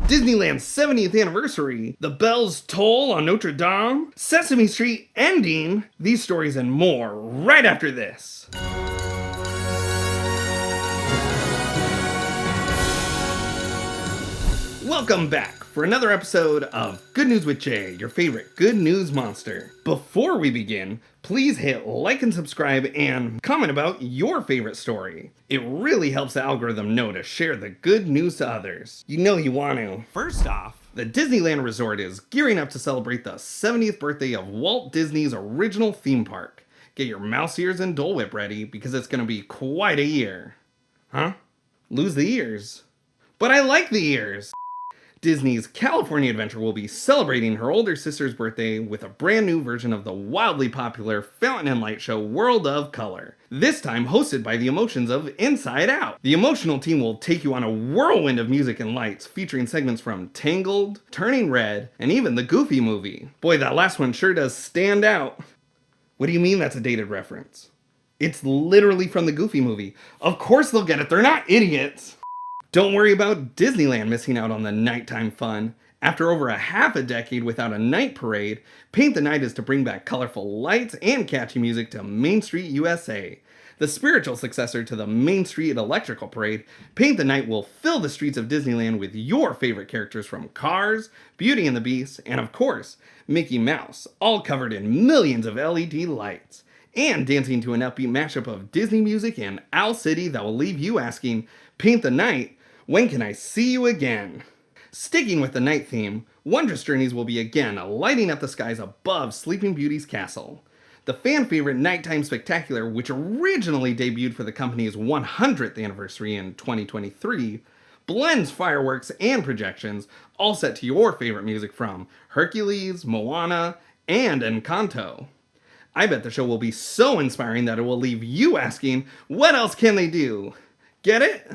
Disneyland's 70th anniversary, the bells toll on Notre Dame, Sesame Street ending, these stories and more right after this. Welcome back for another episode of Good News with Jay, your favorite good news monster. Before we begin, please hit like and subscribe and comment about your favorite story. It really helps the algorithm know to share the good news to others. You know you want to. First off, the Disneyland Resort is gearing up to celebrate the 70th birthday of Walt Disney's original theme park. Get your mouse ears and Dole Whip ready because it's going to be quite a year. Huh? Lose the ears. But I like the ears! Disney's California Adventure will be celebrating her older sister's birthday with a brand new version of the wildly popular fountain and light show World of Color, this time hosted by the emotions of Inside Out. The emotional team will take you on a whirlwind of music and lights featuring segments from Tangled, Turning Red, and even the Goofy movie. Boy, that last one sure does stand out. What do you mean that's a dated reference? It's literally from the Goofy movie. Of course they'll get it, they're not idiots! Don't worry about Disneyland missing out on the nighttime fun. After over a half a decade without a night parade, Paint the Night is to bring back colorful lights and catchy music to Main Street, USA. The spiritual successor to the Main Street Electrical Parade, Paint the Night will fill the streets of Disneyland with your favorite characters from Cars, Beauty and the Beast, and of course, Mickey Mouse, all covered in millions of LED lights. And dancing to an upbeat mashup of Disney music and Owl City that will leave you asking, Paint the Night, when can I see you again? Sticking with the night theme, Wondrous Journeys will be again lighting up the skies above Sleeping Beauty's castle. The fan-favorite nighttime spectacular, which originally debuted for the company's 100th anniversary in 2023, blends fireworks and projections, all set to your favorite music from Hercules, Moana, and Encanto. I bet the show will be so inspiring that it will leave you asking, what else can they do? Get it?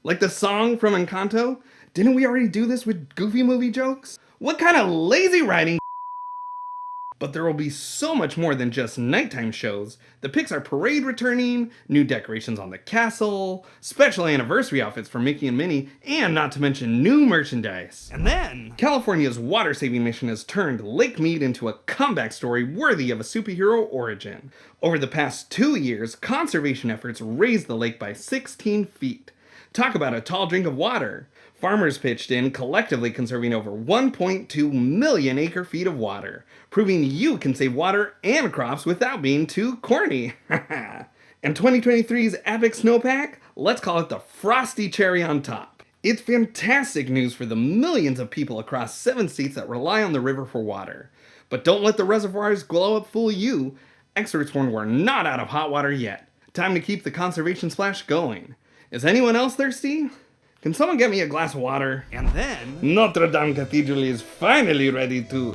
Like the song from Encanto? Didn't we already do this with Goofy movie jokes? What kind of lazy writing? But there will be so much more than just nighttime shows. The Pixar Parade returning, new decorations on the castle, special anniversary outfits for Mickey and Minnie, and not to mention new merchandise. And then, California's water-saving mission has turned Lake Mead into a comeback story worthy of a superhero origin. Over the past 2 years, conservation efforts raised the lake by 16 feet. Talk about a tall drink of water. Farmers pitched in, collectively conserving over 1.2 million acre-feet of water, proving you can save water and crops without being too corny. And 2023's epic snowpack? Let's call it the frosty cherry on top. It's fantastic news for the millions of people across 7 states that rely on the river for water. But don't let the reservoirs glow up fool you. Experts warn we're not out of hot water yet. Time to keep the conservation splash going. Is anyone else thirsty? Can someone get me a glass of water? And then, Notre Dame Cathedral is finally ready to...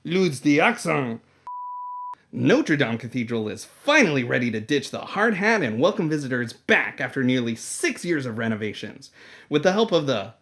lose the accent. Notre Dame Cathedral is finally ready to ditch the hard hat and welcome visitors back after nearly 6 years of renovations. With the help of the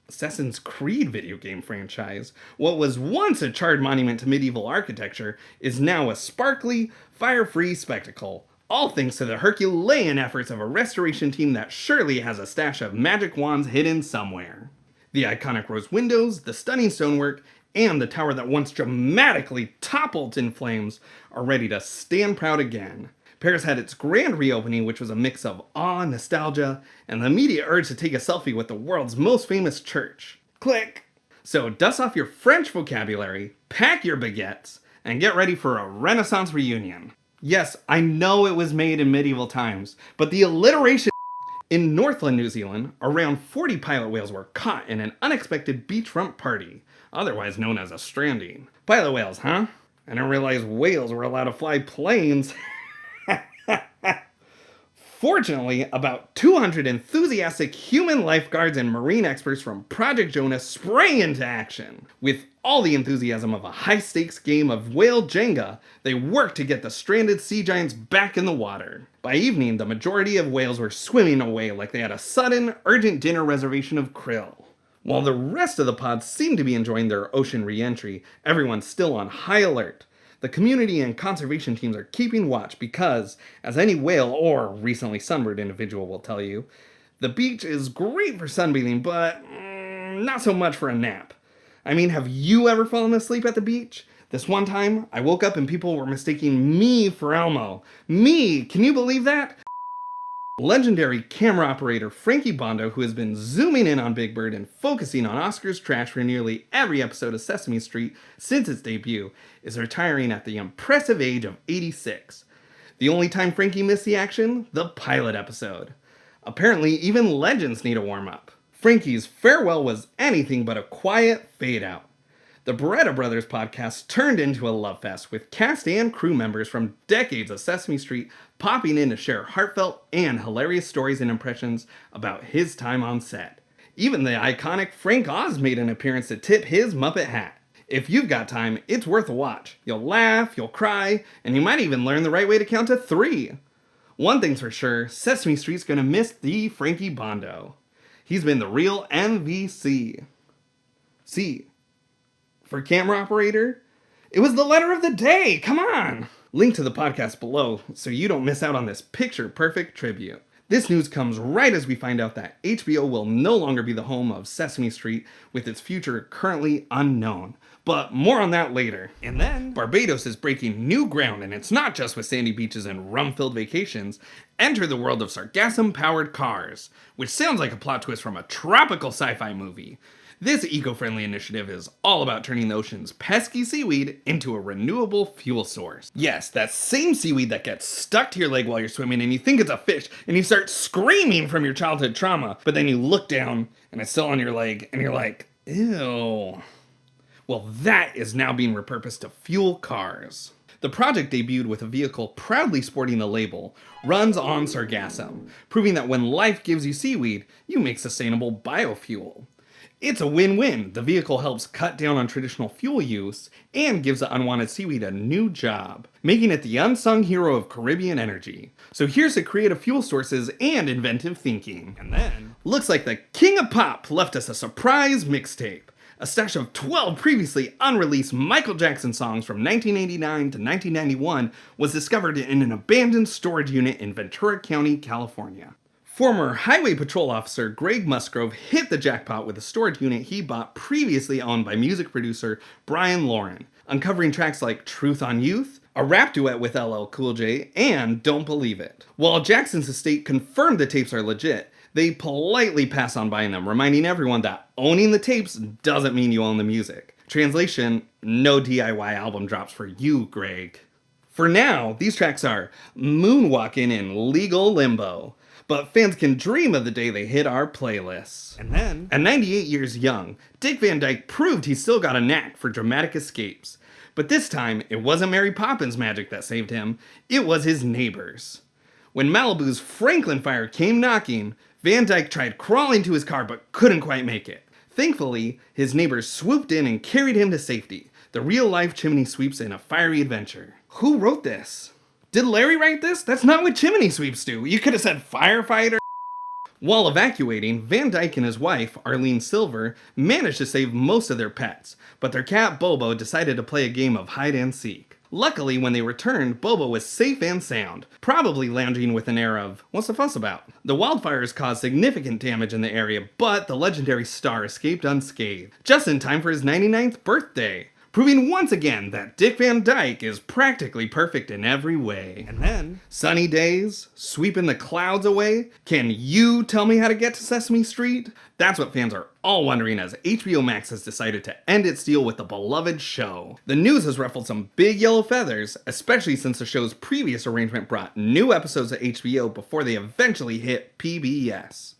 Assassin's Creed video game franchise, what was once a charred monument to medieval architecture is now a sparkly, fire-free spectacle. All thanks to the Herculean efforts of a restoration team that surely has a stash of magic wands hidden somewhere. The iconic rose windows, the stunning stonework, and the tower that once dramatically toppled in flames are ready to stand proud again. Paris had its grand reopening, which was a mix of awe, nostalgia, and the immediate urge to take a selfie with the world's most famous church. Click! So dust off your French vocabulary, pack your baguettes, and get ready for a Renaissance reunion. Yes, I know it was made in medieval times, but the alliteration... In Northland, New Zealand, around 40 pilot whales were caught in an unexpected beachfront party, otherwise known as a stranding. Pilot whales, huh? I didn't realize whales were allowed to fly planes. Fortunately, about 200 enthusiastic human lifeguards and marine experts from Project Jonah sprang into action. With all the enthusiasm of a high-stakes game of whale Jenga, they worked to get the stranded sea giants back in the water. By evening, the majority of whales were swimming away like they had a sudden, urgent dinner reservation of krill. While the rest of the pod seemed to be enjoying their ocean re-entry, everyone's still on high alert. The community and conservation teams are keeping watch because, as any whale or recently sunburned individual will tell you, The beach is great for sunbathing, but not so much for a nap. I mean, have you ever fallen asleep at the beach? This one time, I woke up and people were mistaking me for Elmo. Me! Can you believe that? Legendary camera operator Frankie Bondo, who has been zooming in on Big Bird and focusing on Oscar's trash for nearly every episode of Sesame Street since its debut, is retiring at the impressive age of 86. The only time Frankie missed the action? The pilot episode. Apparently, even legends need a warm-up. Frankie's farewell was anything but a quiet fade-out. The Baretta Brothers podcast turned into a love fest, with cast and crew members from decades of Sesame Street popping in to share heartfelt and hilarious stories and impressions about his time on set. Even the iconic Frank Oz made an appearance to tip his Muppet hat. If you've got time, it's worth a watch. You'll laugh, you'll cry, and you might even learn the right way to count to 3. One thing's for sure, Sesame Street's gonna miss the Frankie Bondo. He's been the real MVC. C. For camera operator? It was the letter of the day, come on! Link to the podcast below so you don't miss out on this picture-perfect tribute. This news comes right as we find out that HBO will no longer be the home of Sesame Street, with its future currently unknown. But more on that later. And then, Barbados is breaking new ground, and it's not just with sandy beaches and rum-filled vacations. Enter the world of sargassum-powered cars, which sounds like a plot twist from a tropical sci-fi movie. This eco-friendly initiative is all about turning the ocean's pesky seaweed into a renewable fuel source. Yes, that same seaweed that gets stuck to your leg while you're swimming and you think it's a fish and you start screaming from your childhood trauma, but then you look down and it's still on your leg and you're like, ew. Well, that is now being repurposed to fuel cars. The project debuted with a vehicle proudly sporting the label, runs on sargassum, proving that when life gives you seaweed, you make sustainable biofuel. It's a win-win. The vehicle helps cut down on traditional fuel use and gives the unwanted seaweed a new job, making it the unsung hero of Caribbean energy. So here's to creative fuel sources and inventive thinking. And then, looks like the King of Pop left us a surprise mixtape. A stash of 12 previously unreleased Michael Jackson songs from 1989 to 1991 was discovered in an abandoned storage unit in Ventura County, California. Former Highway Patrol Officer Greg Musgrove hit the jackpot with a storage unit he bought previously owned by music producer Brian Lauren, uncovering tracks like Truth on Youth, a rap duet with LL Cool J, and Don't Believe It. While Jackson's estate confirmed the tapes are legit, they politely pass on buying them, reminding everyone that owning the tapes doesn't mean you own the music. Translation, no DIY album drops for you, Greg. For now, these tracks are moonwalking in legal limbo, but fans can dream of the day they hit our playlists. And then, at 98 years young, Dick Van Dyke proved he's still got a knack for dramatic escapes. But this time, it wasn't Mary Poppins magic that saved him, it was his neighbors. When Malibu's Franklin fire came knocking, Van Dyke tried crawling to his car but couldn't quite make it. Thankfully, his neighbors swooped in and carried him to safety. The real-life chimney sweeps in a fiery adventure. Who wrote this? Did Larry write this? That's not what chimney sweeps do. You could have said firefighter. While evacuating, Van Dyke and his wife, Arlene Silver, managed to save most of their pets, but their cat Bobo decided to play a game of hide and seek. Luckily, when they returned, Bobo was safe and sound, probably lounging with an air of, what's the fuss about? The wildfires caused significant damage in the area, but the legendary star escaped unscathed, just in time for his 99th birthday, proving once again that Dick Van Dyke is practically perfect in every way. And then, sunny days, sweeping the clouds away. Can you tell me how to get to Sesame Street? That's what fans are all wondering as HBO Max has decided to end its deal with the beloved show. The news has ruffled some big yellow feathers, especially since the show's previous arrangement brought new episodes to HBO before they eventually hit PBS.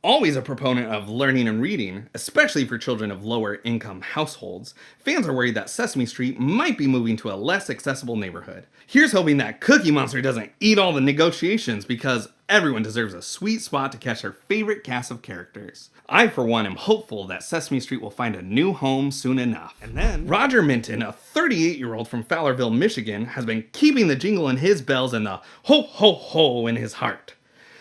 Always a proponent of learning and reading, especially for children of lower income households, fans are worried that Sesame Street might be moving to a less accessible neighborhood. Here's hoping that Cookie Monster doesn't eat all the negotiations, because everyone deserves a sweet spot to catch their favorite cast of characters. I, for one, am hopeful that Sesame Street will find a new home soon enough. And then, Roger Minton, a 38-year-old from Fowlerville, Michigan, has been keeping the jingle in his bells and the ho ho ho in his heart,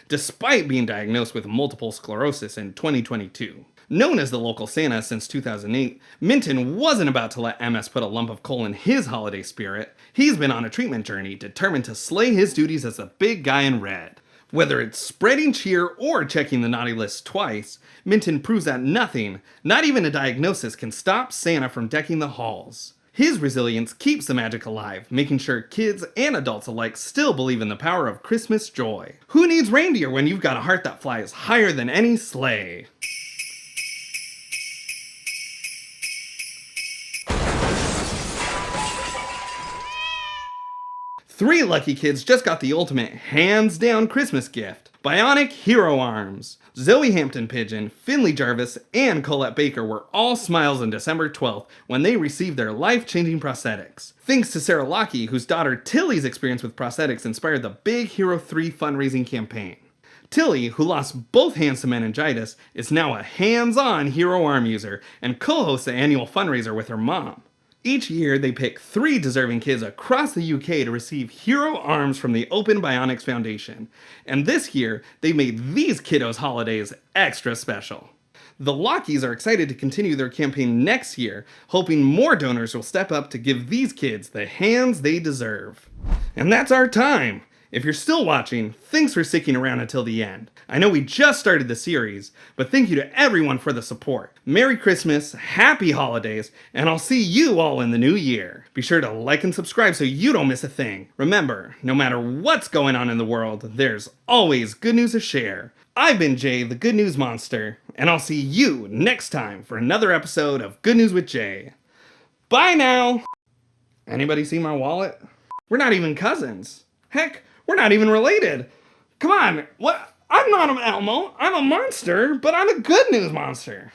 despite being diagnosed with multiple sclerosis in 2022. Known as the local Santa since 2008, Minton wasn't about to let MS put a lump of coal in his holiday spirit. He's been on a treatment journey, determined to slay his duties as the big guy in red. Whether it's spreading cheer or checking the naughty list twice, Minton proves that nothing, not even a diagnosis, can stop Santa from decking the halls. His resilience keeps the magic alive, making sure kids and adults alike still believe in the power of Christmas joy. Who needs reindeer when you've got a heart that flies higher than any sleigh? Three lucky kids just got the ultimate hands-down Christmas gift. Bionic Hero Arms. Zoe Hampton Pigeon, Finley Jarvis, and Colette Baker were all smiles on December 12th when they received their life-changing prosthetics. Thanks to Sarah Lockie, whose daughter Tilly's experience with prosthetics inspired the Big Hero 3 fundraising campaign. Tilly, who lost both hands to meningitis, is now a hands-on Hero Arm user and co-hosts the annual fundraiser with her mom. Each year, they pick 3 deserving kids across the UK to receive Hero Arms from the Open Bionics Foundation. And this year, they made these kiddos' holidays extra special. The Lockies are excited to continue their campaign next year, hoping more donors will step up to give these kids the hands they deserve. And that's our time! If you're still watching, thanks for sticking around until the end. I know we just started the series, but thank you to everyone for the support. Merry Christmas, Happy Holidays, and I'll see you all in the new year. Be sure to like and subscribe so you don't miss a thing. Remember, no matter what's going on in the world, there's always good news to share. I've been Jay, the Good News Monster, and I'll see you next time for another episode of Good News with Jay. Bye now! Anybody see my wallet? We're not even cousins. Heck, we're not even related. Come on, what? I'm not an Elmo. I'm a monster, but I'm a good news monster.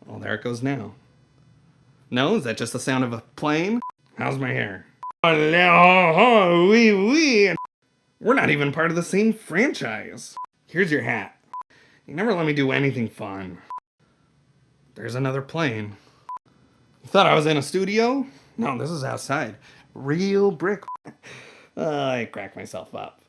Well, there it goes now. No, is that just the sound of a plane? How's my hair? We're not even part of the same franchise. Here's your hat. You never let me do anything fun. There's another plane. You thought I was in a studio? No, this is outside. Real brick. I cracked myself up.